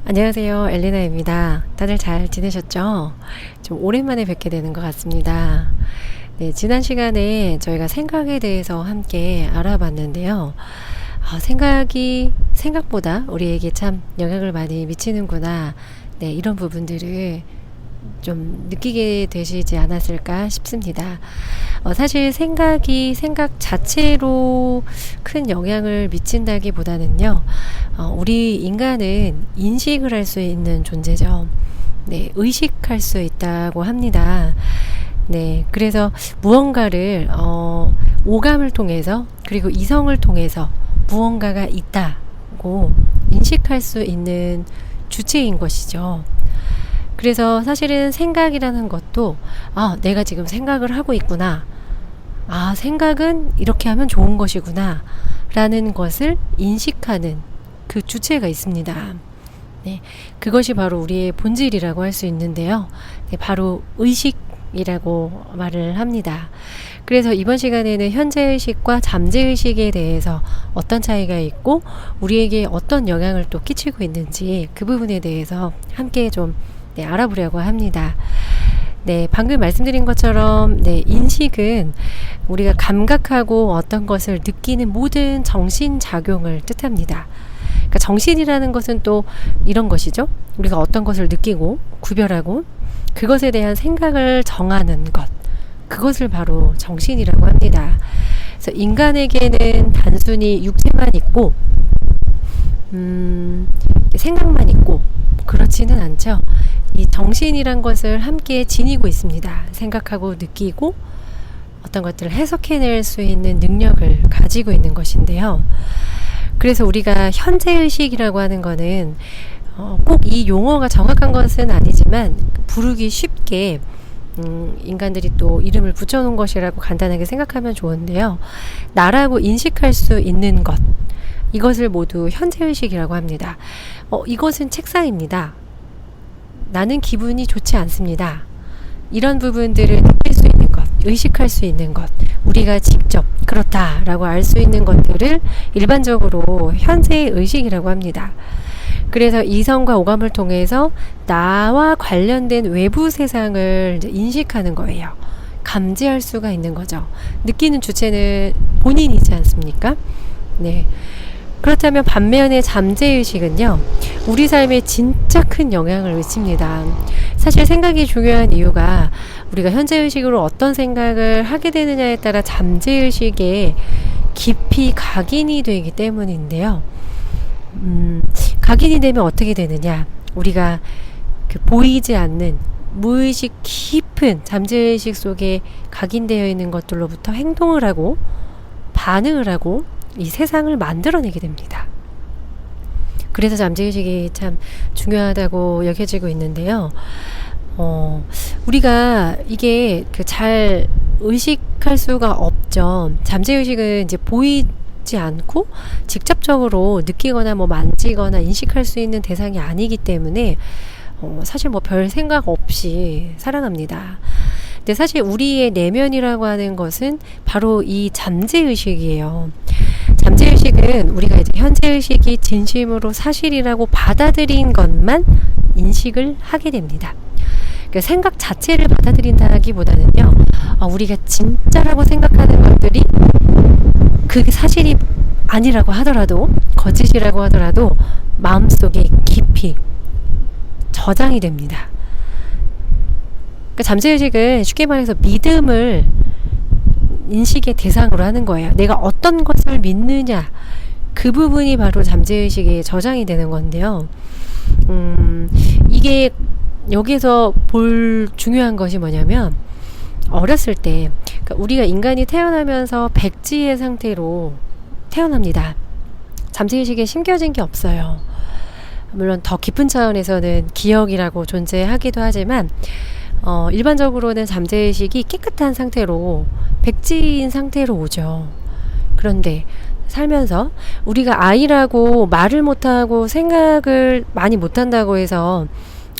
안녕하세요. 엘리나입니다. 다들 잘 지내셨죠? 좀 오랜만에 뵙게 되는 것 같습니다. 네, 지난 시간에 저희가 생각에 대해서 함께 알아봤는데요. 생각이 생각보다 우리에게 참 영향을 많이 미치는구나. 네, 이런 부분들을 좀 느끼게 되시지 않았을까 싶습니다. 사실 생각이 생각 자체로 큰 영향을 미친다기보다는요, 우리 인간은 인식을 할 수 있는 존재죠. 네, 의식할 수 있다고 합니다. 네, 그래서 무언가를, 오감을 통해서, 그리고 이성을 통해서 무언가가 있다고 인식할 수 있는 주체인 것이죠. 그래서 사실은 생각이라는 것도 내가 지금 생각을 하고 있구나. 생각은 이렇게 하면 좋은 것이구나. 라는 것을 인식하는 그 주체가 있습니다. 네, 그것이 바로 우리의 본질이라고 할 수 있는데요. 네, 바로 의식이라고 말을 합니다. 그래서 이번 시간에는 현재의식과 잠재의식에 대해서 어떤 차이가 있고 우리에게 어떤 영향을 또 끼치고 있는지 그 부분에 대해서 함께 좀 알아보려고 합니다. 네, 방금 말씀드린 것처럼 인식은 우리가 감각하고 어떤 것을 느끼는 모든 정신작용을 뜻합니다. 그러니까 정신이라는 것은 또 이런 것이죠. 우리가 어떤 것을 느끼고 구별하고 그것에 대한 생각을 정하는 것, 그것을 바로 정신이라고 합니다. 그래서 인간에게는 단순히 육체만 있고 생각만 있고 그렇지는 않죠. 이 정신이란 것을 함께 지니고 있습니다. 생각하고 느끼고 어떤 것들을 해석해낼 수 있는 능력을 가지고 있는 것인데요. 그래서 우리가 현재의식이라고 하는 거는 꼭 이 용어가 정확한 것은 아니지만 부르기 쉽게 인간들이 또 이름을 붙여놓은 것이라고 간단하게 생각하면 좋은데요. 나라고 인식할 수 있는 것, 이것을 모두 현재의식이라고 합니다. 이것은 책상입니다. 나는 기분이 좋지 않습니다. 이런 부분들을 느낄 수 있는 것, 의식할 수 있는 것, 우리가 직접 그렇다라고 알 수 있는 것들을 일반적으로 현재의 의식이라고 합니다. 그래서 이성과 오감을 통해서 나와 관련된 외부 세상을 인식하는 거예요. 감지할 수가 있는 거죠. 느끼는 주체는 본인이지 않습니까? 네. 그렇다면 반면에 잠재의식은요, 우리 삶에 진짜 큰 영향을 미칩니다. 사실 생각이 중요한 이유가 우리가 현재의식으로 어떤 생각을 하게 되느냐에 따라 잠재의식에 깊이 각인이 되기 때문인데요. 각인이 되면 어떻게 되느냐, 우리가 보이지 않는 무의식 깊은 잠재의식 속에 각인되어 있는 것들로부터 행동을 하고 반응을 하고 이 세상을 만들어내게 됩니다. 그래서 잠재의식이 참 중요하다고 여겨지고 있는데요. 우리가 이게 잘 의식할 수가 없죠. 잠재의식은 이제 보이지 않고 직접적으로 느끼거나 만지거나 인식할 수 있는 대상이 아니기 때문에 사실 별 생각 없이 살아갑니다. 근데 사실 우리의 내면이라고 하는 것은 바로 이 잠재의식이에요. 잠재의식은 우리가 이제 현재의식이 진심으로 사실이라고 받아들인 것만 인식을 하게 됩니다. 그러니까 생각 자체를 받아들인다기보다는요, 우리가 진짜라고 생각하는 것들이 그게 사실이 아니라고 하더라도, 거짓이라고 하더라도 마음속에 깊이 저장이 됩니다. 그러니까 잠재의식은 쉽게 말해서 믿음을 인식의 대상으로 하는 거예요. 내가 어떤 것을 믿느냐, 그 부분이 바로 잠재의식에 저장이 되는 건데요. 이게 여기서 볼 중요한 것이 뭐냐면, 어렸을 때 그러니까 우리가 인간이 태어나면서 백지의 상태로 태어납니다. 잠재의식에 심겨진 게 없어요. 물론 더 깊은 차원에서는 기억이라고 존재하기도 하지만 일반적으로는 잠재의식이 깨끗한 상태로 백지인 상태로 오죠. 그런데 살면서 우리가 아이라고 말을 못하고 생각을 많이 못한다고 해서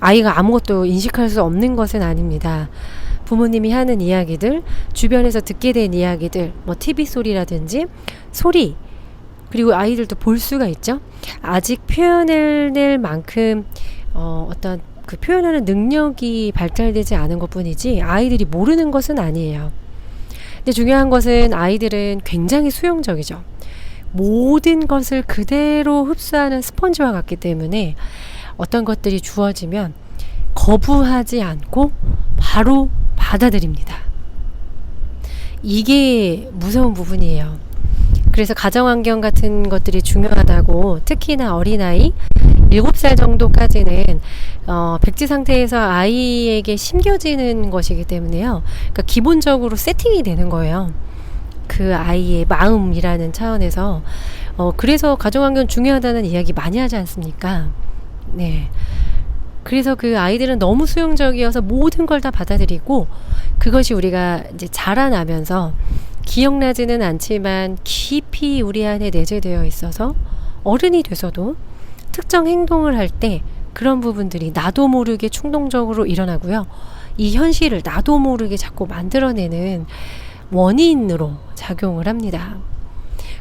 아이가 아무것도 인식할 수 없는 것은 아닙니다. 부모님이 하는 이야기들, 주변에서 듣게 된 이야기들, TV 소리라든지 소리, 그리고 아이들도 볼 수가 있죠. 아직 표현해낼 만큼 어떤 그 표현하는 능력이 발달되지 않은 것뿐이지 아이들이 모르는 것은 아니에요. 근데 중요한 것은 아이들은 굉장히 수용적이죠. 모든 것을 그대로 흡수하는 스펀지와 같기 때문에 어떤 것들이 주어지면 거부하지 않고 바로 받아들입니다. 이게 무서운 부분이에요. 그래서 가정환경 같은 것들이 중요하다고, 특히나 어린아이 7살 정도까지는 백지 상태에서 아이에게 심겨지는 것이기 때문에요. 그러니까 기본적으로 세팅이 되는 거예요. 그 아이의 마음이라는 차원에서 그래서 가정환경 중요하다는 이야기 많이 하지 않습니까? 네. 그래서 그 아이들은 너무 수용적이어서 모든 걸 다 받아들이고, 그것이 우리가 이제 자라나면서 기억나지는 않지만 깊이 우리 안에 내재되어 있어서 어른이 돼서도 특정 행동을 할 때 그런 부분들이 나도 모르게 충동적으로 일어나고요. 이 현실을 나도 모르게 자꾸 만들어내는 원인으로 작용을 합니다.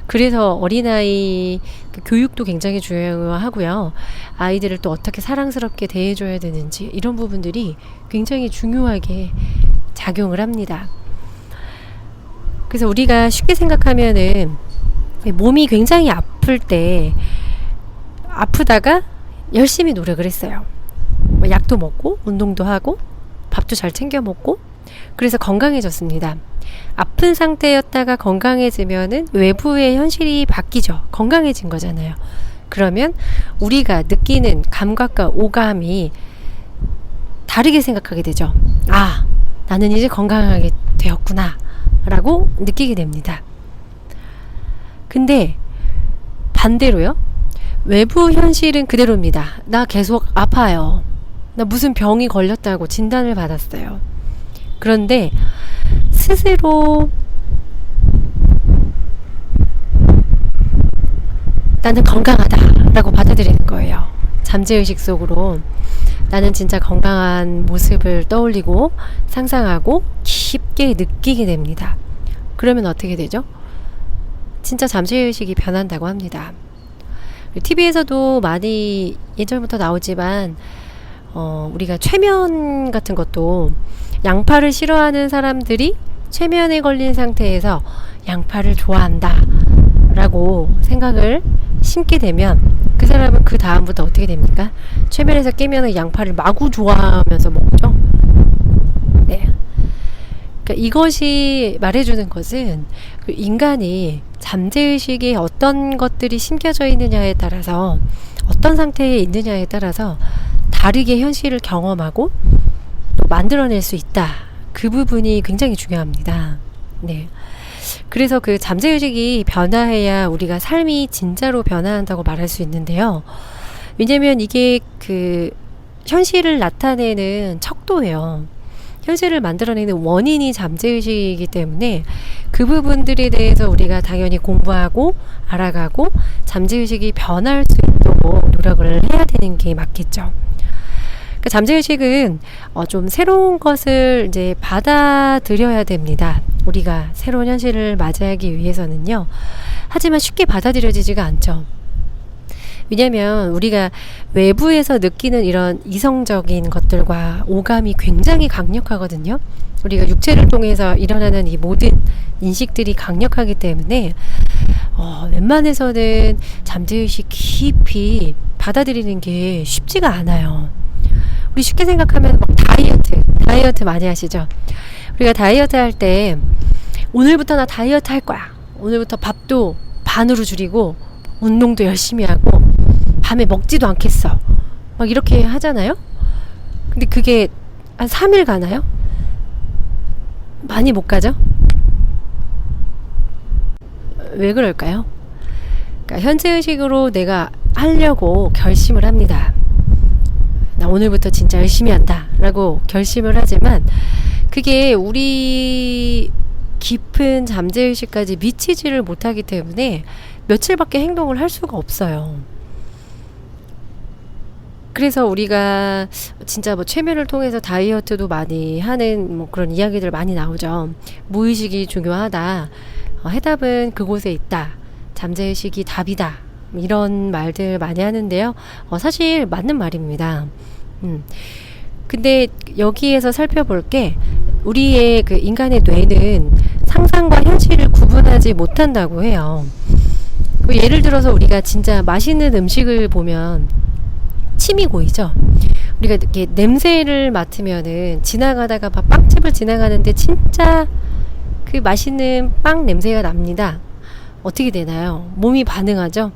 그래서 어린아이 교육도 굉장히 중요하고요. 아이들을 또 어떻게 사랑스럽게 대해줘야 되는지, 이런 부분들이 굉장히 중요하게 작용을 합니다. 그래서 우리가 쉽게 생각하면은 몸이 굉장히 아플 때 아프다가 열심히 노력을 했어요. 약도 먹고 운동도 하고 밥도 잘 챙겨 먹고, 그래서 건강해졌습니다. 아픈 상태였다가 건강해지면은 외부의 현실이 바뀌죠. 건강해진 거잖아요. 그러면 우리가 느끼는 감각과 오감이 다르게 생각하게 되죠. 아, 나는 이제 건강하게 되었구나 라고 느끼게 됩니다. 근데 반대로요, 외부 현실은 그대로입니다. 나 계속 아파요. 나 무슨 병이 걸렸다고 진단을 받았어요. 그런데 스스로 나는 건강하다 라고 받아들이는 거예요. 잠재의식 속으로 나는 진짜 건강한 모습을 떠올리고 상상하고 깊게 느끼게 됩니다. 그러면 어떻게 되죠? 진짜 잠재의식이 변한다고 합니다. TV에서도 많이 예전부터 나오지만 우리가 최면 같은 것도, 양파를 싫어하는 사람들이 최면에 걸린 상태에서 양파를 좋아한다 라고 생각을 심게 되면 그 사람은 그 다음부터 어떻게 됩니까? 최면에서 깨면은 양파를 마구 좋아하면서 먹죠. 네. 그러니까 이것이 말해주는 것은 그 인간이 잠재의식에 어떤 것들이 심겨져 있느냐에 따라서, 어떤 상태에 있느냐에 따라서 다르게 현실을 경험하고 또 만들어낼 수 있다. 그 부분이 굉장히 중요합니다. 네. 그래서 그 잠재의식이 변화해야 우리가 삶이 진짜로 변화한다고 말할 수 있는데요. 왜냐면 이게 그 현실을 나타내는 척도예요. 현실을 만들어내는 원인이 잠재의식이기 때문에 그 부분들에 대해서 우리가 당연히 공부하고 알아가고 잠재의식이 변할 수 있도록 노력을 해야 되는 게 맞겠죠. 그러니까 잠재의식은 좀 새로운 것을 이제 받아들여야 됩니다. 우리가 새로운 현실을 맞이하기 위해서는요. 하지만 쉽게 받아들여지지가 않죠. 왜냐하면 우리가 외부에서 느끼는 이런 이성적인 것들과 오감이 굉장히 강력하거든요. 우리가 육체를 통해서 일어나는 이 모든 인식들이 강력하기 때문에 웬만해서는 잠재의식 깊이 받아들이는 게 쉽지가 않아요. 우리 쉽게 생각하면 막 다이어트 많이 하시죠. 우리가 다이어트 할 때 오늘부터 나 다이어트 할 거야, 오늘부터 밥도 반으로 줄이고 운동도 열심히 하고 밤에 먹지도 않겠어, 막 이렇게 하잖아요. 근데 그게 한 3일 가나요? 많이 못 가죠? 왜 그럴까요? 그러니까 현재의식으로 내가 하려고 결심을 합니다. 나 오늘부터 진짜 열심히 한다 라고 결심을 하지만 그게 우리 깊은 잠재의식까지 미치지를 못하기 때문에 며칠밖에 행동을 할 수가 없어요. 그래서 우리가 진짜 뭐 최면을 통해서 다이어트도 많이 하는 뭐 그런 이야기들 많이 나오죠. 무의식이 중요하다. 해답은 그곳에 있다. 잠재의식이 답이다. 이런 말들 많이 하는데요. 사실 맞는 말입니다. 근데 여기에서 살펴볼 게 우리의 그 인간의 뇌는 상상과 현실을 구분하지 못한다고 해요. 예를 들어서 우리가 진짜 맛있는 음식을 보면 침이 고이죠. 우리가 이렇게 냄새를 맡으면은 지나가다가 빵집을 지나가는데 진짜 그 맛있는 빵 냄새가 납니다. 어떻게 되나요? 몸이 반응하죠.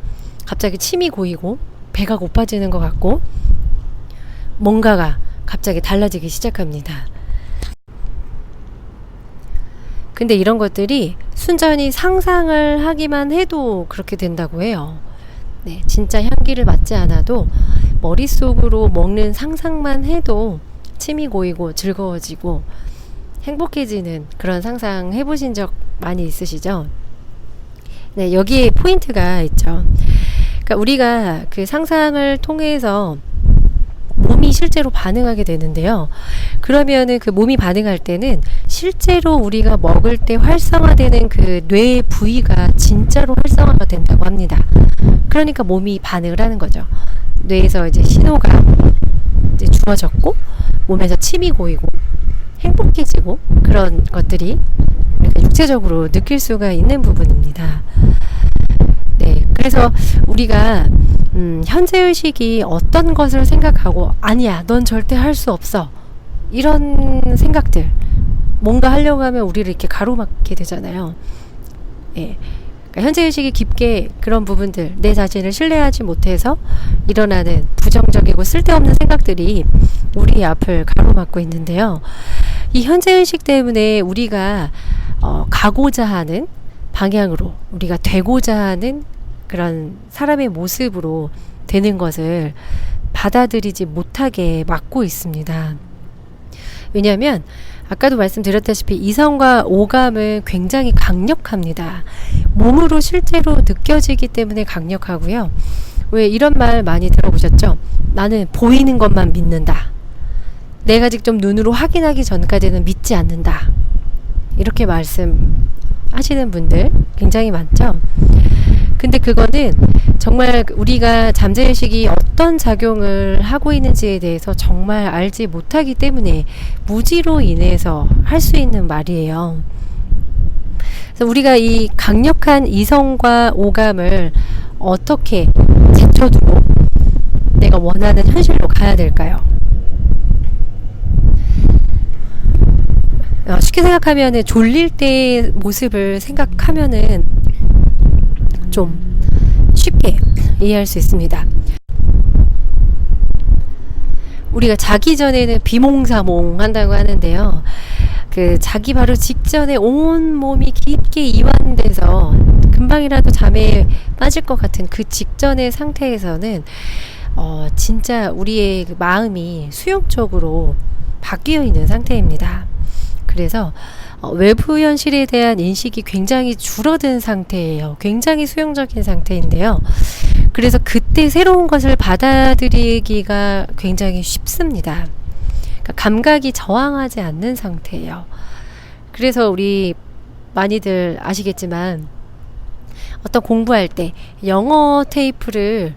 갑자기 침이 고이고 배가 고파지는 것 같고 뭔가가 갑자기 달라지기 시작합니다. 근데 이런 것들이 순전히 상상을 하기만 해도 그렇게 된다고 해요. 네, 진짜 향기를 맡지 않아도 머릿속으로 먹는 상상만 해도 침이 고이고 즐거워지고 행복해지는 그런 상상 해보신 적 많이 있으시죠? 네, 여기에 포인트가 있죠. 그러니까 우리가 그 상상을 통해서 몸이 실제로 반응하게 되는데요. 그러면은 그 몸이 반응할 때는 실제로 우리가 먹을 때 활성화되는 그 뇌 부위가 진짜로 활성화가 된다고 합니다. 그러니까 몸이 반응을 하는 거죠. 뇌에서 이제 신호가 이제 주어졌고 몸에서 침이 고이고 행복해지고 그런 것들이 육체적으로 느낄 수가 있는 부분입니다. 네, 그래서 우리가 현재의식이 어떤 것을 생각하고 아니야, 넌 절대 할 수 없어. 이런 생각들 뭔가 하려고 하면 우리를 이렇게 가로막게 되잖아요. 예. 그러니까 현재의식이 깊게 그런 부분들 내 자신을 신뢰하지 못해서 일어나는 부정적이고 쓸데없는 생각들이 우리 앞을 가로막고 있는데요. 이 현재의식 때문에 우리가 가고자 하는 방향으로 우리가 되고자 하는 그런 사람의 모습으로 되는 것을 받아들이지 못하게 막고 있습니다. 왜냐하면 아까도 말씀드렸다시피 이성과 오감은 굉장히 강력합니다. 몸으로 실제로 느껴지기 때문에 강력하고요. 왜 이런 말 많이 들어보셨죠? 나는 보이는 것만 믿는다. 내가 직접 눈으로 확인하기 전까지는 믿지 않는다. 이렇게 말씀하시는 분들 굉장히 많죠? 근데 그거는 정말 우리가 잠재의식이 어떤 작용을 하고 있는지에 대해서 정말 알지 못하기 때문에 무지로 인해서 할 수 있는 말이에요. 그래서 우리가 이 강력한 이성과 오감을 어떻게 제쳐두고 내가 원하는 현실로 가야 될까요? 쉽게 생각하면은 졸릴 때의 모습을 생각하면은 좀 쉽게 이해할 수 있습니다. 우리가 자기 전에는 비몽사몽 한다고 하는데요. 그 자기 바로 직전에 온 몸이 깊게 이완돼서 금방이라도 잠에 빠질 것 같은 그 직전의 상태에서는 진짜 우리의 그 마음이 수용적으로 바뀌어 있는 상태입니다. 그래서 외부 현실에 대한 인식이 굉장히 줄어든 상태예요. 굉장히 수용적인 상태인데요. 그래서 그때 새로운 것을 받아들이기가 굉장히 쉽습니다. 그러니까 감각이 저항하지 않는 상태예요. 그래서 우리 많이들 아시겠지만 어떤 공부할 때 영어 테이프를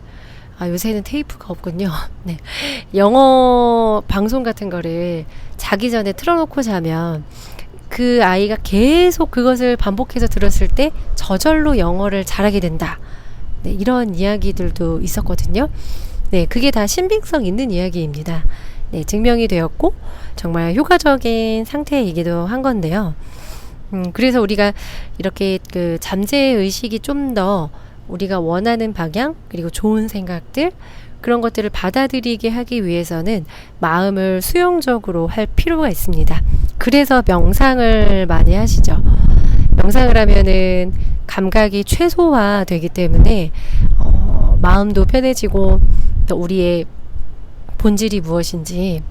요새는 테이프가 없군요. 네. 영어 방송 같은 거를 자기 전에 틀어놓고 자면 그 아이가 계속 그것을 반복해서 들었을 때 저절로 영어를 잘하게 된다. 네, 이런 이야기들도 있었거든요. 네, 그게 다 신빙성 있는 이야기입니다. 네, 증명이 되었고 정말 효과적인 상태이기도 한 건데요. 그래서 우리가 이렇게 그 잠재의식이 좀 더 우리가 원하는 방향 그리고 좋은 생각들 그런 것들을 받아들이게 하기 위해서는 마음을 수용적으로 할 필요가 있습니다. 그래서 명상을 많이 하시죠. 명상을 하면은 감각이 최소화되기 때문에 마음도 편해지고 또 우리의 본질이 무엇인지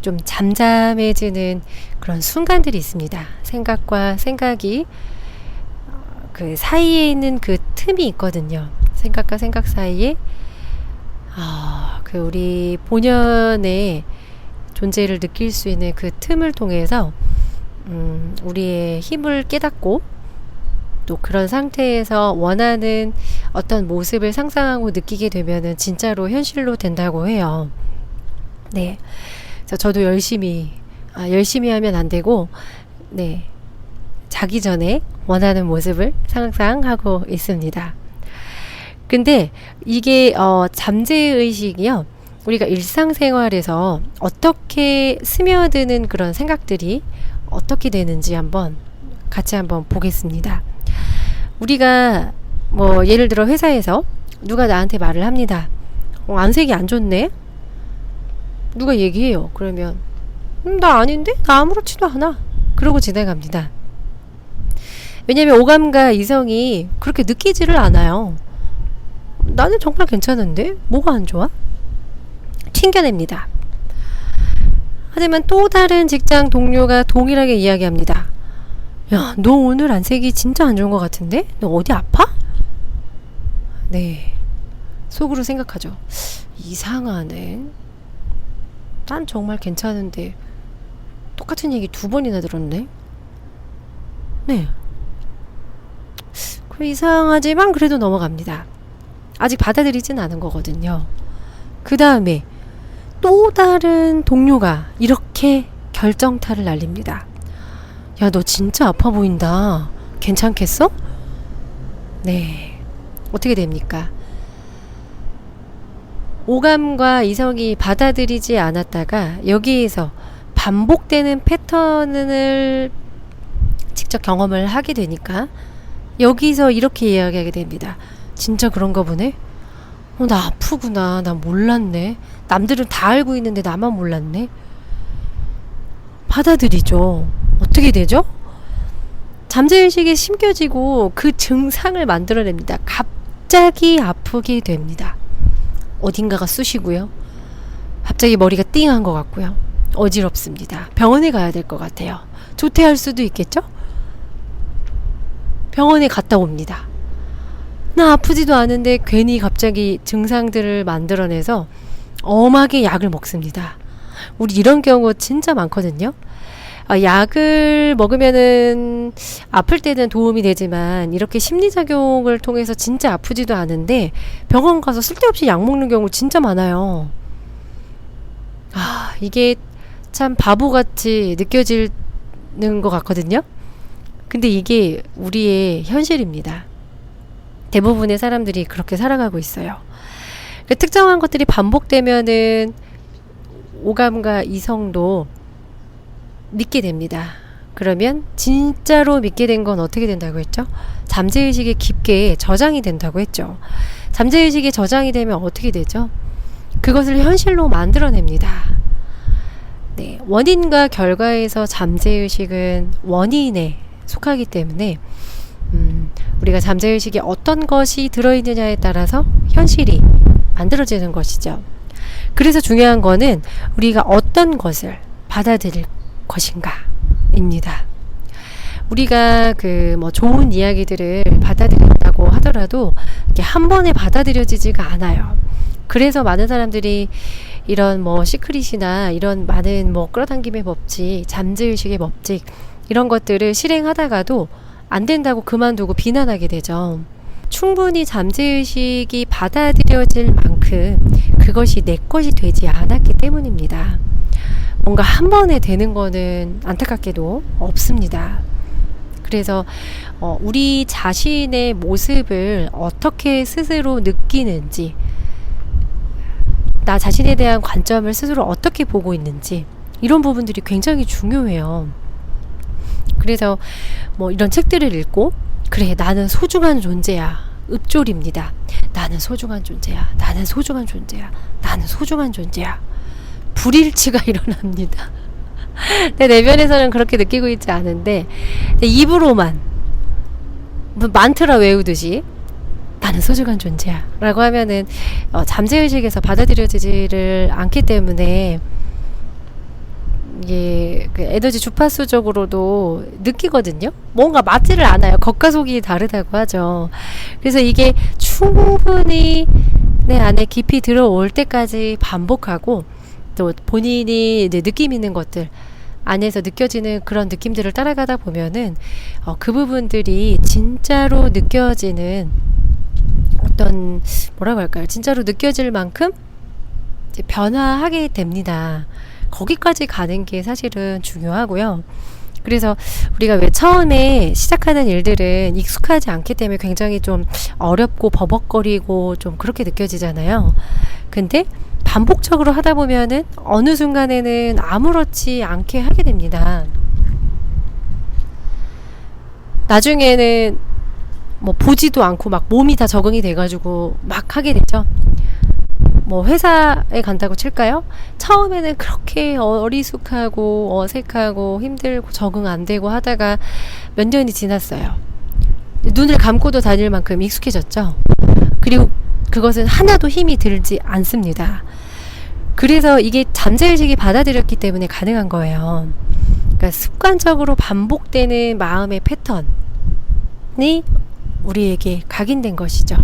좀 잠잠해지는 그런 순간들이 있습니다. 생각과 생각이 그 사이에 있는 그 틈이 있거든요. 생각과 생각 사이에 그 우리 본연의 존재를 느낄 수 있는 그 틈을 통해서 우리의 힘을 깨닫고 또 그런 상태에서 원하는 어떤 모습을 상상하고 느끼게 되면은 진짜로 현실로 된다고 해요. 네. 그래서 저도 열심히 하면 안 되고, 네. 자기 전에 원하는 모습을 상상하고 있습니다. 근데 이게 잠재의식이요. 우리가 일상생활에서 어떻게 스며드는 그런 생각들이 어떻게 되는지 같이 한번 보겠습니다. 우리가 뭐 예를 들어 회사에서 누가 나한테 말을 합니다. 안색이 안 좋네? 누가 얘기해요. 그러면 나 아닌데? 나 아무렇지도 않아. 그러고 지나갑니다. 왜냐면 오감과 이성이 그렇게 느끼지를 않아요. 나는 정말 괜찮은데? 뭐가 안 좋아? 튕겨냅니다. 하지만 또 다른 직장 동료가 동일하게 이야기합니다. 야, 너 오늘 안색이 진짜 안 좋은 것 같은데? 너 어디 아파? 네. 속으로 생각하죠. 이상하네. 난 정말 괜찮은데 똑같은 얘기 2번이나 들었네. 네. 이상하지만 그래도 넘어갑니다. 아직 받아들이진 않은 거거든요. 그 다음에 또 다른 동료가 이렇게 결정타를 날립니다. 야, 너 진짜 아파 보인다. 괜찮겠어? 네. 어떻게 됩니까? 오감과 이성이 받아들이지 않았다가 여기에서 반복되는 패턴을 직접 경험을 하게 되니까 여기서 이렇게 이야기하게 됩니다. 진짜 그런가 보네? 나 아프구나. 나 몰랐네. 남들은 다 알고 있는데 나만 몰랐네. 받아들이죠. 어떻게 되죠? 잠재의식에 심겨지고 그 증상을 만들어냅니다. 갑자기 아프게 됩니다. 어딘가가 쑤시고요. 갑자기 머리가 띵한 것 같고요. 어지럽습니다. 병원에 가야 될 것 같아요. 조퇴할 수도 있겠죠? 병원에 갔다 옵니다. 나 아프지도 않은데 괜히 갑자기 증상들을 만들어내서 엄하게 약을 먹습니다. 우리 이런 경우 진짜 많거든요. 약을 먹으면은 아플 때는 도움이 되지만 이렇게 심리작용을 통해서 진짜 아프지도 않은데 병원 가서 쓸데없이 약 먹는 경우 진짜 많아요. 이게 참 바보같이 느껴지는 것 같거든요. 근데 이게 우리의 현실입니다. 대부분의 사람들이 그렇게 살아가고 있어요. 특정한 것들이 반복되면은 오감과 이성도 믿게 됩니다. 그러면 진짜로 믿게 된 건 어떻게 된다고 했죠? 잠재의식에 깊게 저장이 된다고 했죠. 잠재의식에 저장이 되면 어떻게 되죠? 그것을 현실로 만들어냅니다. 네, 원인과 결과에서 잠재의식은 원인에 속하기 때문에 우리가 잠재의식에 어떤 것이 들어있느냐에 따라서 현실이 만들어지는 것이죠. 그래서 중요한 거는 우리가 어떤 것을 받아들일 것인가 입니다. 우리가 좋은 이야기들을 받아들인다고 하더라도 이게 한 번에 받아들여지지가 않아요. 그래서 많은 사람들이 이런 시크릿이나 이런 많은 끌어당김의 법칙, 잠재의식의 법칙 이런 것들을 실행하다가도 안 된다고 그만두고 비난하게 되죠. 충분히 잠재의식이 받아들여질 만큼 그것이 내 것이 되지 않았기 때문입니다. 뭔가 한 번에 되는 거는 안타깝게도 없습니다. 그래서 우리 자신의 모습을 어떻게 스스로 느끼는지, 나 자신에 대한 관점을 스스로 어떻게 보고 있는지 이런 부분들이 굉장히 중요해요. 그래서 이런 책들을 읽고 그래 나는 소중한 존재야. 읍조리입니다. 나는 소중한 존재야. 나는 소중한 존재야. 나는 소중한 존재야. 불일치가 일어납니다. 내 내면에서는 그렇게 느끼고 있지 않은데 입으로만 만트라 외우듯이 나는 소중한 존재야 라고 하면은 잠재의식에서 받아들여지지를 않기 때문에 이게 에너지 주파수적으로도 느끼거든요. 뭔가 맞지를 않아요. 겉과 속이 다르다고 하죠. 그래서 이게 충분히 내 안에 깊이 들어올 때까지 반복하고 또 본인이 느낌 있는 것들 안에서 느껴지는 그런 느낌들을 따라가다 보면은 그 부분들이 진짜로 느껴지는 어떤 뭐라고 할까요? 진짜로 느껴질 만큼 이제 변화하게 됩니다. 거기까지 가는 게 사실은 중요하고요. 그래서 우리가 왜 처음에 시작하는 일들은 익숙하지 않기 때문에 굉장히 좀 어렵고 버벅거리고 좀 그렇게 느껴지잖아요. 근데 반복적으로 하다 보면은 어느 순간에는 아무렇지 않게 하게 됩니다. 나중에는 뭐 보지도 않고 막 몸이 다 적응이 돼가지고 막 하게 되죠. 뭐 회사에 간다고 칠까요? 처음에는 그렇게 어리숙하고 어색하고 힘들고 적응 안 되고 하다가 몇 년이 지났어요. 눈을 감고도 다닐 만큼 익숙해졌죠. 그리고 그것은 하나도 힘이 들지 않습니다. 그래서 이게 잠재의식이 받아들였기 때문에 가능한 거예요. 그러니까 습관적으로 반복되는 마음의 패턴이 우리에게 각인된 것이죠.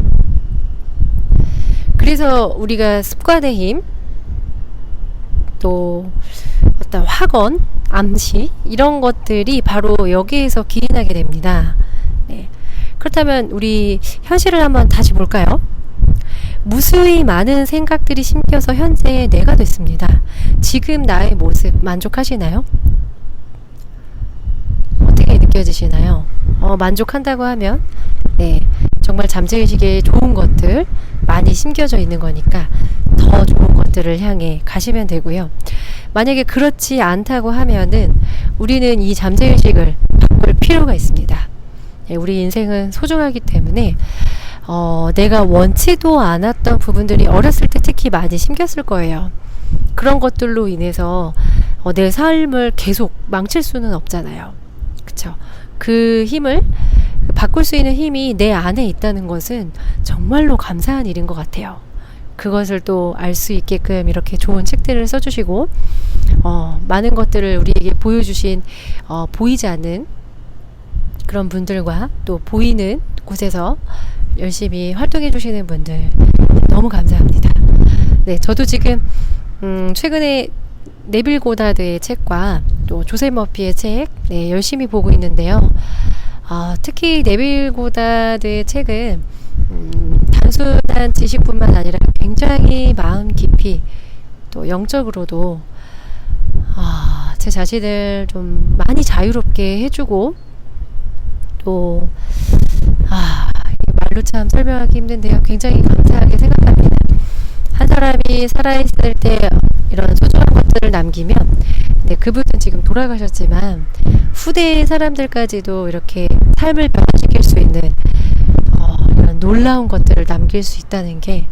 그래서 우리가 습관의 힘, 또 어떤 확언, 암시 이런 것들이 바로 여기에서 기인하게 됩니다. 네. 그렇다면 우리 현실을 한번 다시 볼까요? 무수히 많은 생각들이 심겨서 현재 내가 됐습니다. 지금 나의 모습 만족하시나요? 어떻게 느껴지시나요? 만족한다고 하면 네, 정말 잠재의식에 좋은 것들 많이 심겨져 있는 거니까 더 좋은 것들을 향해 가시면 되고요. 만약에 그렇지 않다고 하면은 우리는 이 잠재의식을 바꿀 필요가 있습니다. 네, 우리 인생은 소중하기 때문에 내가 원치도 않았던 부분들이 어렸을 때 특히 많이 심겼을 거예요. 그런 것들로 인해서 내 삶을 계속 망칠 수는 없잖아요. 그쵸? 그 힘을 바꿀 수 있는 힘이 내 안에 있다는 것은 정말로 감사한 일인 것 같아요. 그것을 또 알 수 있게끔 이렇게 좋은 책들을 써주시고 많은 것들을 우리에게 보여주신 보이지 않는 그런 분들과 또 보이는 곳에서 열심히 활동해 주시는 분들 너무 감사합니다. 네, 저도 지금 최근에 네빌 고다드의 책과 또 조셉 머피의 책 네, 열심히 보고 있는데요. 특히 네빌 고다드의 책은 단순한 지식뿐만 아니라 굉장히 마음 깊이 또 영적으로도 제 자신을 좀 많이 자유롭게 해주고 또 말로 참 설명하기 힘든데요. 굉장히 감사하게 생각합니다. 한 사람이 살아있을 때 이런 소중한 것들을 남기면 네, 그분은 지금 돌아가셨지만 후대의 사람들까지도 이렇게 삶을 변화시킬 수 있는 이런 놀라운 것들을 남길 수 있다는 게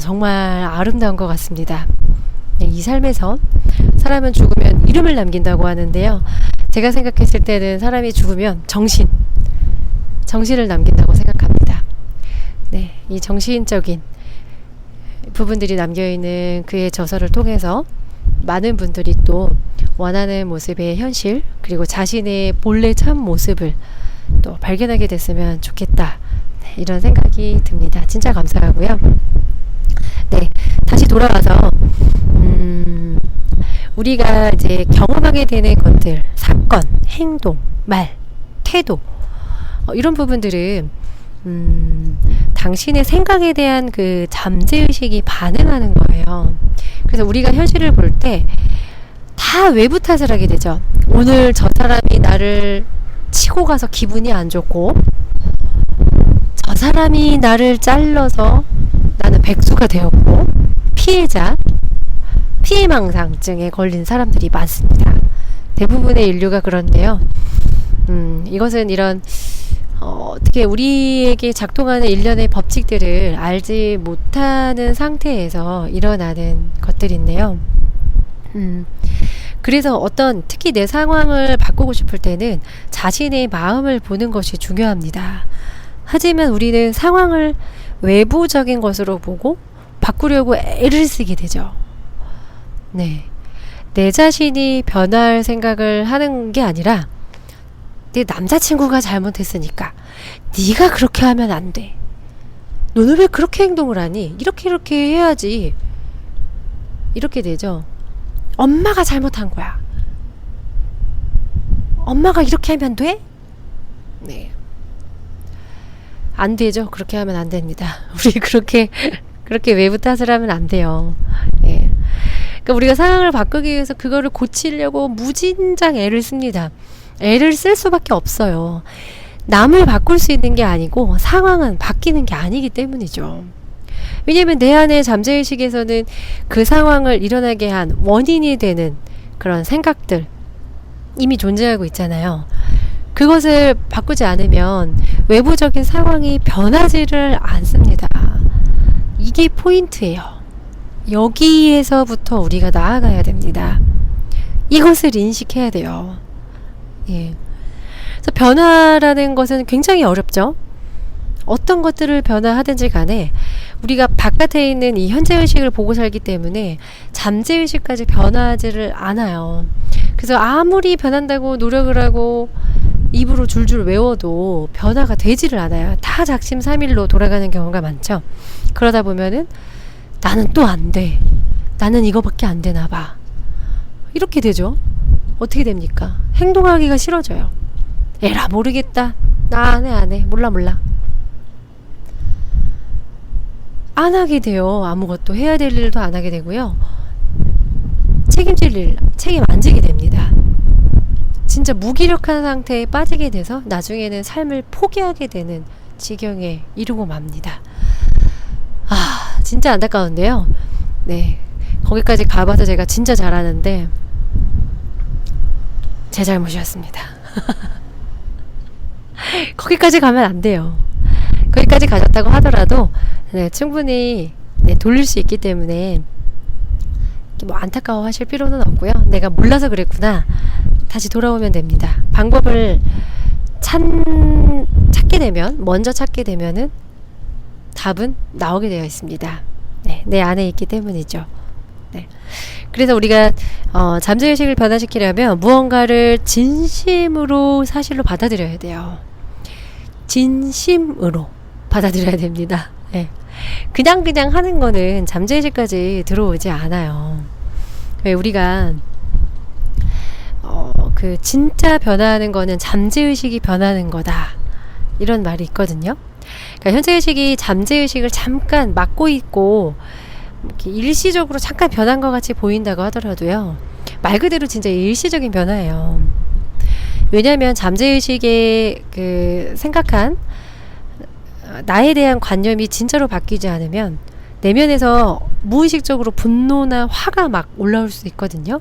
정말 아름다운 것 같습니다. 네, 이 삶에서 사람은 죽으면 이름을 남긴다고 하는데요. 제가 생각했을 때는 사람이 죽으면 정신을 남긴다고 생각합니다. 네, 이 정신적인 부분들이 남겨있는 그의 저서를 통해서 많은 분들이 또 원하는 모습의 현실 그리고 자신의 본래 참 모습을 또 발견하게 됐으면 좋겠다. 네, 이런 생각이 듭니다. 진짜 감사하고요. 네, 다시 돌아와서 우리가 이제 경험하게 되는 것들, 사건, 행동, 말, 태도 이런 부분들은 당신의 생각에 대한 그 잠재의식이 반응하는 거예요. 그래서 우리가 현실을 볼 때 다 외부 탓을 하게 되죠. 오늘 저 사람이 나를 치고 가서 기분이 안 좋고 저 사람이 나를 잘라서 나는 백수가 되었고 피해망상증에 걸린 사람들이 많습니다. 대부분의 인류가 그런데요. 이것은 이런 어떻게 우리에게 작동하는 일련의 법칙들을 알지 못하는 상태에서 일어나는 것들인데요. 그래서 어떤 특히 내 상황을 바꾸고 싶을 때는 자신의 마음을 보는 것이 중요합니다. 하지만 우리는 상황을 외부적인 것으로 보고 바꾸려고 애를 쓰게 되죠. 네, 내 자신이 변할 생각을 하는 게 아니라 내 남자친구가 잘못했으니까 네가 그렇게 하면 안 돼. 너는 왜 그렇게 행동을 하니? 이렇게 해야지. 이렇게 되죠. 엄마가 잘못한 거야. 엄마가 이렇게 하면 돼? 네. 안 되죠. 그렇게 하면 안 됩니다. 우리 그렇게 외부 탓을 하면 안 돼요. 예. 그러니까 우리가 상황을 바꾸기 위해서 그거를 고치려고 무진장 애를 씁니다. 애를 쓸 수밖에 없어요. 남을 바꿀 수 있는 게 아니고 상황은 바뀌는 게 아니기 때문이죠. 왜냐면 내 안의 잠재의식에서는 그 상황을 일어나게 한 원인이 되는 그런 생각들 이미 존재하고 있잖아요. 그것을 바꾸지 않으면 외부적인 상황이 변하지를 않습니다. 이게 포인트예요. 여기에서부터 우리가 나아가야 됩니다. 이것을 인식해야 돼요. 예. 그래서 변화라는 것은 굉장히 어렵죠. 어떤 것들을 변화하든지 간에 우리가 바깥에 있는 이 현재의식을 보고 살기 때문에 잠재의식까지 변하지를 않아요. 그래서 아무리 변한다고 노력을 하고 입으로 줄줄 외워도 변화가 되지를 않아요. 다 작심삼일로 돌아가는 경우가 많죠. 그러다 보면은 나는 또 안 돼. 나는 이거밖에 안 되나 봐. 이렇게 되죠. 어떻게 됩니까? 행동하기가 싫어져요. 에라 모르겠다. 나 안 해. 몰라. 안 하게 돼요. 아무것도 해야 될 일도 안 하게 되고요. 책임질 일, 책임 안 지게 됩니다. 진짜 무기력한 상태에 빠지게 돼서 나중에는 삶을 포기하게 되는 지경에 이르고 맙니다. 아, 진짜 안타까운데요. 네. 거기까지 가봐서 제가 진짜 잘하는데 제 잘못이었습니다. 거기까지 가면 안 돼요. 거기까지 가셨다고 하더라도 네, 충분히 돌릴 수 있기 때문에 뭐 안타까워 하실 필요는 없고요. 내가 몰라서 그랬구나. 다시 돌아오면 됩니다. 방법을 찾게 되면, 먼저 찾게 되면은 답은 나오게 되어 있습니다. 네, 내 안에 있기 때문이죠. 네. 그래서 우리가 잠재의식을 변화시키려면 무언가를 진심으로 사실로 받아들여야 돼요. 진심으로 받아들여야 됩니다. 네. 그냥 하는 거는 잠재의식까지 들어오지 않아요. 왜 우리가 그 진짜 변화하는 거는 잠재의식이 변하는 거다 이런 말이 있거든요. 그러니까 현재의식이 잠재의식을 잠깐 막고 있고 이렇게 일시적으로 잠깐 변한 것 같이 보인다고 하더라도요, 말 그대로 진짜 일시적인 변화예요. 왜냐하면 잠재의식의 그 생각한 나에 대한 관념이 진짜로 바뀌지 않으면 내면에서 무의식적으로 분노나 화가 막 올라올 수 있거든요.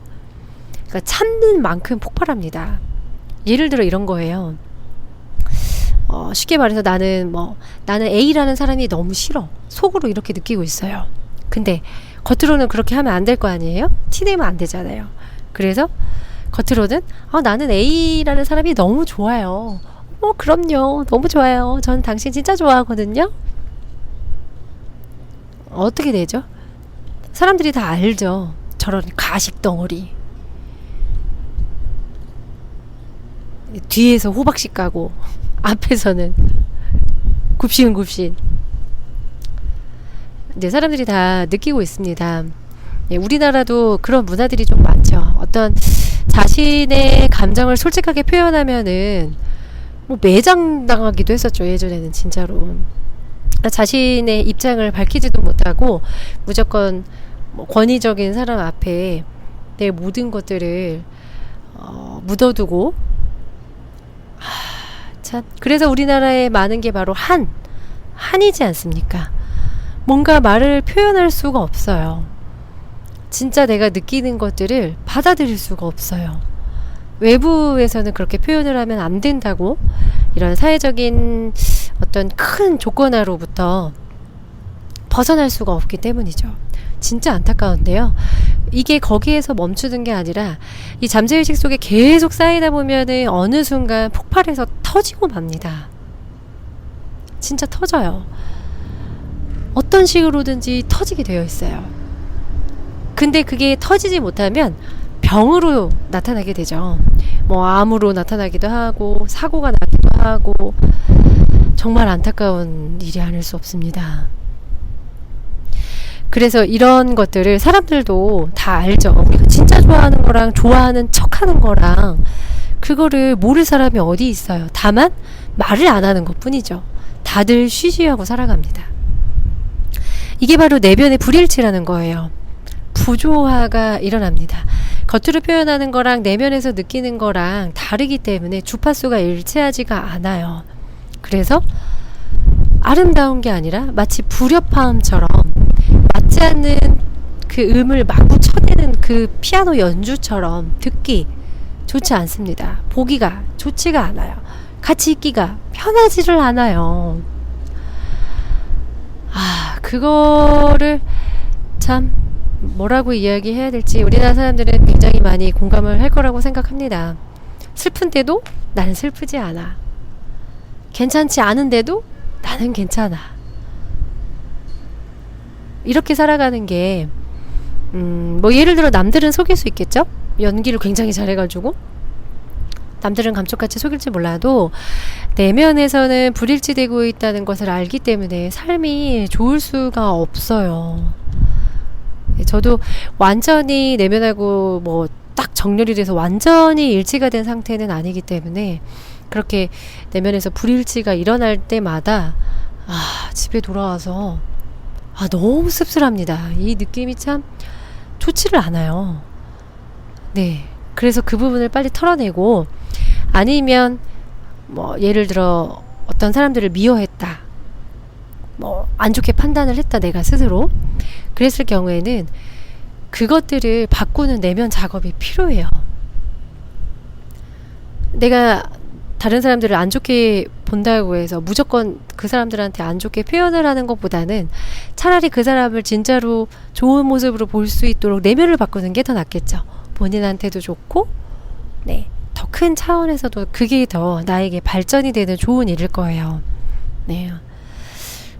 그러니까 참는 만큼 폭발합니다. 예를 들어 이런 거예요. 쉽게 말해서 나는 A라는 사람이 너무 싫어. 속으로 이렇게 느끼고 있어요. 근데 겉으로는 그렇게 하면 안 될 거 아니에요? 티내면 안 되잖아요. 그래서 겉으로는 나는 A라는 사람이 너무 좋아요. 그럼요. 너무 좋아요. 전 당신 진짜 좋아하거든요. 어떻게 되죠? 사람들이 다 알죠. 저런 가식 덩어리. 뒤에서 호박씨 까고 앞에서는 굽신굽신. 이제 사람들이 다 느끼고 있습니다. 우리나라도 그런 문화들이 좀 많죠. 어떤 자신의 감정을 솔직하게 표현하면은 매장당하기도 했었죠. 예전에는 진짜로. 자신의 입장을 밝히지도 못하고 무조건 권위적인 사람 앞에 내 모든 것들을 묻어두고, 참, 그래서 우리나라에 많은 게 바로 한이지 않습니까? 뭔가 말을 표현할 수가 없어요. 진짜 내가 느끼는 것들을 받아들일 수가 없어요. 외부에서는 그렇게 표현을 하면 안 된다고, 이런 사회적인 어떤 큰 조건화로부터 벗어날 수가 없기 때문이죠. 진짜 안타까운데요. 이게 거기에서 멈추는 게 아니라 이 잠재의식 속에 계속 쌓이다 보면은 어느 순간 폭발해서 터지고 맙니다. 진짜 터져요. 어떤 식으로든지 터지게 되어 있어요. 근데 그게 터지지 못하면 병으로 나타나게 되죠. 암으로 나타나기도 하고 사고가 나기도 하고, 정말 안타까운 일이 아닐 수 없습니다. 그래서 이런 것들을 사람들도 다 알죠. 우리가 진짜 좋아하는 거랑 좋아하는 척 하는 거랑 그거를 모를 사람이 어디 있어요. 다만 말을 안 하는 것 뿐이죠. 다들 쉬쉬하고 살아갑니다. 이게 바로 내면의 불일치라는 거예요. 부조화가 일어납니다. 겉으로 표현하는 거랑 내면에서 느끼는 거랑 다르기 때문에 주파수가 일치하지가 않아요. 그래서 아름다운 게 아니라 마치 불협화음처럼 맞지 않는 그 음을 마구 쳐대는 그 피아노 연주처럼 듣기 좋지 않습니다. 보기가 좋지가 않아요. 같이 있기가 편하지를 않아요. 그거를 참 뭐라고 이야기해야 될지 우리나라 사람들은 굉장히 많이 공감을 할 거라고 생각합니다. 슬픈데도 나는 슬프지 않아. 괜찮지 않은데도 나는 괜찮아. 이렇게 살아가는 게 뭐 예를 들어 남들은 속일 수 있겠죠? 연기를 굉장히 잘해가지고 남들은 감쪽같이 속일지 몰라도 내면에서는 불일치되고 있다는 것을 알기 때문에 삶이 좋을 수가 없어요. 저도 완전히 내면하고 뭐 딱 정렬이 돼서 완전히 일치가 된 상태는 아니기 때문에 그렇게 내면에서 불일치가 일어날 때마다 집에 돌아와서 너무 씁쓸합니다. 이 느낌이 참 좋지를 않아요. 네. 그래서 그 부분을 빨리 털어내고 아니면 뭐 예를 들어 어떤 사람들을 미워했다. 뭐 안 좋게 판단을 했다 내가 스스로. 그랬을 경우에는 그것들을 바꾸는 내면 작업이 필요해요. 내가 다른 사람들을 안 좋게 본다고 해서 무조건 그 사람들한테 안 좋게 표현을 하는 것보다는 차라리 그 사람을 진짜로 좋은 모습으로 볼 수 있도록 내면을 바꾸는 게 더 낫겠죠. 본인한테도 좋고 네, 더 큰 차원에서도 그게 더 나에게 발전이 되는 좋은 일일 거예요. 네.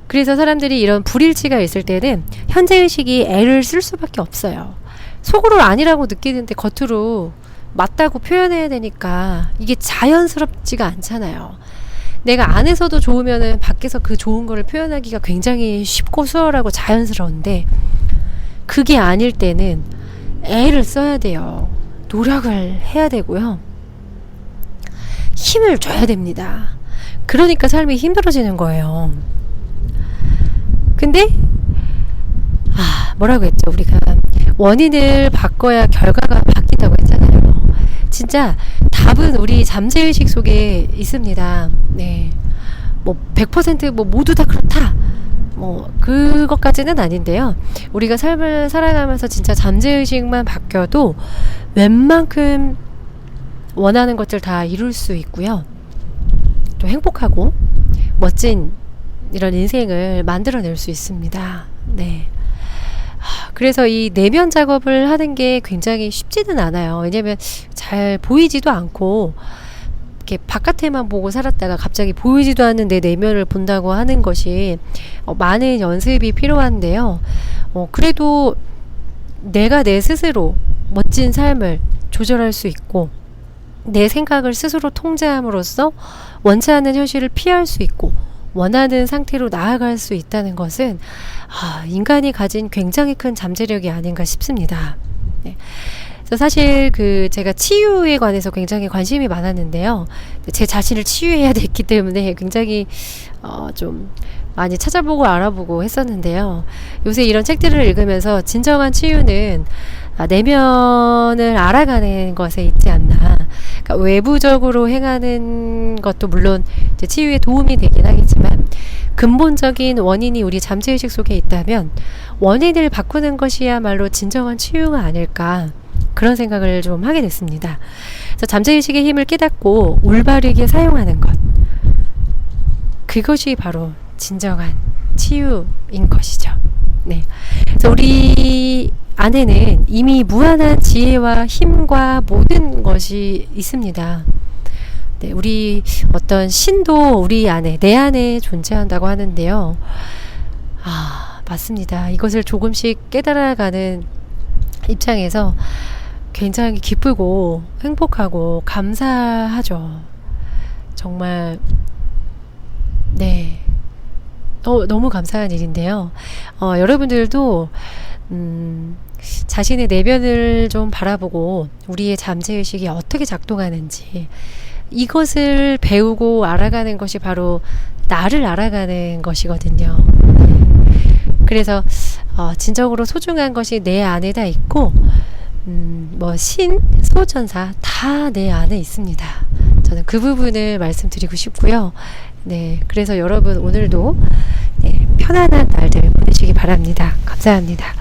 그래서 사람들이 이런 불일치가 있을 때는 현재의식이 애를 쓸 수밖에 없어요. 속으로 아니라고 느끼는데 겉으로 맞다고 표현해야 되니까 이게 자연스럽지가 않잖아요. 내가 안에서도 좋으면은 밖에서 그 좋은 거를 표현하기가 굉장히 쉽고 수월하고 자연스러운데 그게 아닐 때는 애를 써야 돼요. 노력을 해야 되고요. 힘을 줘야 됩니다. 그러니까 삶이 힘들어지는 거예요. 근데 뭐라고 했죠? 우리가 원인을 바꿔야 결과가 바뀐다고 했잖아요. 진짜 답은 우리 잠재의식 속에 있습니다. 네. 뭐 100% 뭐 모두 다 그렇다. 뭐 그것까지는 아닌데요. 우리가 삶을 살아가면서 진짜 잠재의식만 바뀌어도 웬만큼 원하는 것들 다 이룰 수 있고요. 또 행복하고 멋진 이런 인생을 만들어낼 수 있습니다. 네. 그래서 이 내면 작업을 하는 게 굉장히 쉽지는 않아요. 왜냐면 잘 보이지도 않고 이렇게 바깥에만 보고 살았다가 갑자기 보이지도 않는 내 내면을 본다고 하는 것이 많은 연습이 필요한데요. 그래도 내가 내 스스로 멋진 삶을 조절할 수 있고 내 생각을 스스로 통제함으로써 원치 않는 현실을 피할 수 있고 원하는 상태로 나아갈 수 있다는 것은 인간이 가진 굉장히 큰 잠재력이 아닌가 싶습니다. 네. 그래서 사실 제가 치유에 관해서 굉장히 관심이 많았는데요. 제 자신을 치유해야 됐기 때문에 굉장히 좀 많이 찾아보고 알아보고 했었는데요. 요새 이런 책들을 읽으면서 진정한 치유는 내면을 알아가는 것에 있지 않나. 그러니까 외부적으로 행하는 것도 물론 이제 치유에 도움이 되긴 하겠지만 근본적인 원인이 우리 잠재의식 속에 있다면 원인을 바꾸는 것이야말로 진정한 치유가 아닐까 그런 생각을 좀 하게 됐습니다. 그래서 잠재의식의 힘을 깨닫고 올바르게 사용하는 것 그것이 바로 진정한 치유인 것이죠. 네. 그래서 우리 안에는 이미 무한한 지혜와 힘과 모든 것이 있습니다. 네, 우리 어떤 신도 우리 안에, 내 안에 존재한다고 하는데요. 맞습니다. 이것을 조금씩 깨달아가는 입장에서 굉장히 기쁘고 행복하고 감사하죠. 정말, 네. 너무 감사한 일인데요. 여러분들도 자신의 내면을 좀 바라보고 우리의 잠재의식이 어떻게 작동하는지 이것을 배우고 알아가는 것이 바로 나를 알아가는 것이거든요. 그래서 진정으로 소중한 것이 내 안에 다 있고 뭐 소천사 다 내 안에 있습니다. 저는 그 부분을 말씀드리고 싶고요. 네, 그래서 여러분 오늘도 네, 편안한 날들 보내시기 바랍니다. 감사합니다.